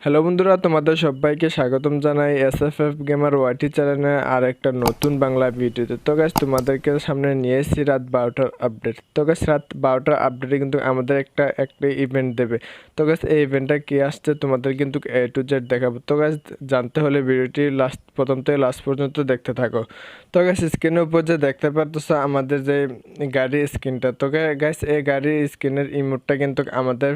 Hello বন্ধুরা, তোমাদের সবাইকে স্বাগতম জানাই এসএফএফ গেমার ওয়াইটি চ্যানেলে আর একটা নতুন বাংলা ভিডিওতে। তো গাইস, তোমাদেরকে সামনে নিয়ে এসেছি রাত 12টার আপডেট। তো গাইস, রাত 12টার আপডেটে কিন্তু আমাদের একটা ইভেন্ট দেবে। তো গাইস, এই ইভেন্টটা কি আসছে তোমাদের কিন্তু A to Z দেখাবো। তো গাইস, জানতে হলে ভিডিওটি প্রথম থেকে লাস্ট পর্যন্ত দেখতে থাকো। তো গাইস, স্ক্রিনের উপর যে দেখতে পাচ্ছ আমাদের যে গাড়ির স্ক্রিনটা, তো গাইস এই গাড়ির স্ক্রিনের ইমোটটা কিন্তু আমাদের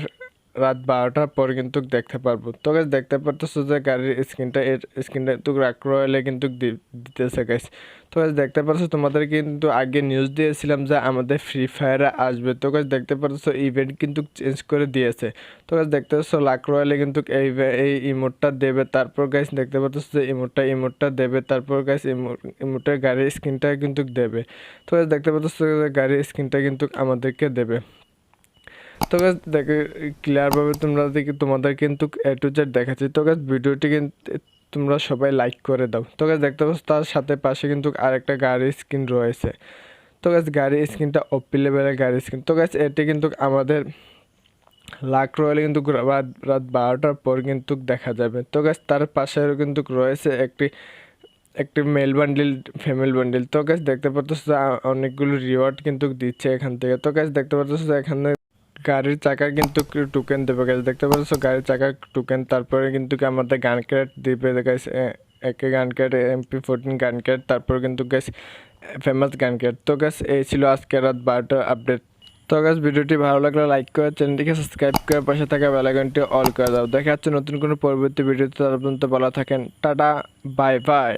রাত 12টার পর কিন্তু দেখতে পারবো। তো গাইস, দেখতে পারতেছো যে গাড়ির স্ক্রিনটা তো রাক রয়েলে কিন্তু দিতেছে গাইস। তো গাইস, দেখতে পাচ্ছ তোমাদের কিন্তু আগে নিউজ দিয়েছিলাম যে আমাদের ফ্রি ফায়ারে আসবে। তো গাইস, দেখতে পাচ্ছ ইভেন্ট কিন্তু চেঞ্জ করে দিয়েছে। তো গাইস, দেখতে পাচ্ছ লাক রয়েলে কিন্তু এই ইমোটটা দেবে। তারপর গাইস, দেখতে পাচ্ছ যে ইমোটটা দেবে। তারপর গাইস, ইমোটের গাড়ির স্ক্রিনটা কিন্তু দেবে। তো গাইস, দেখতে পাচ্ছ যে গাড়ির স্ক্রিনটা কিন্তু আমাদেরকে দেবে। তো গাছ দেখে ক্লিয়ারভাবে তোমাদের কিন্তু A to Z দেখাচ্ছি। তো গাছ, ভিডিওটি কিন্তু তোমরা সবাই লাইক করে দাও। তো গাছ, দেখতে পাচ্ছ তার সাথে পাশে কিন্তু আরেকটা গাড়ির স্ক্রিন রয়েছে। তো গাছ, গাড়ির স্ক্রিনটা ওপি লেভেলের গাড়ির স্ক্রিন। তো গাছ, এটি কিন্তু আমাদের লাক রয়েলে কিন্তু রাত 12টার পর কিন্তু দেখা যাবে। তো গাছ, তার পাশেও কিন্তু রয়েছে একটি একটি মেল বান্ডিল, ফিমেল বান্ডিল। তো গাছ, দেখতে পাচ্ছ অনেকগুলো রিওয়ার্ড কিন্তু দিচ্ছে এখান থেকে। তো গাছ, দেখতে পাচ্ছ এখানে গাড়ির চাকার কিন্তু টোকেন দেবে গাইস। দেখতে পাচ্ছ গাড়ির চাকার টোকেন। তারপরে কিন্তু আমাদের গান ক্রেট দিবে গাইস, একে গান ক্রেট, MP14 গান ক্রেট, তারপর কিন্তু গাইস ফেমাস গান ক্রেট। তো গাইস, এই ছিল আজকে রাত 12টার আপডেট। তো গাইস, ভিডিওটি ভালো লাগলে লাইক করে চ্যানেলটিকে সাবস্ক্রাইব করে পাশে থাকা বেল আইকনটি অল করে দাও। দেখা যাচ্ছে নতুন কোনো পরবর্তী ভিডিওতে। তার পর্যন্ত ভালো থাকেন, টাটা, বাই বাই।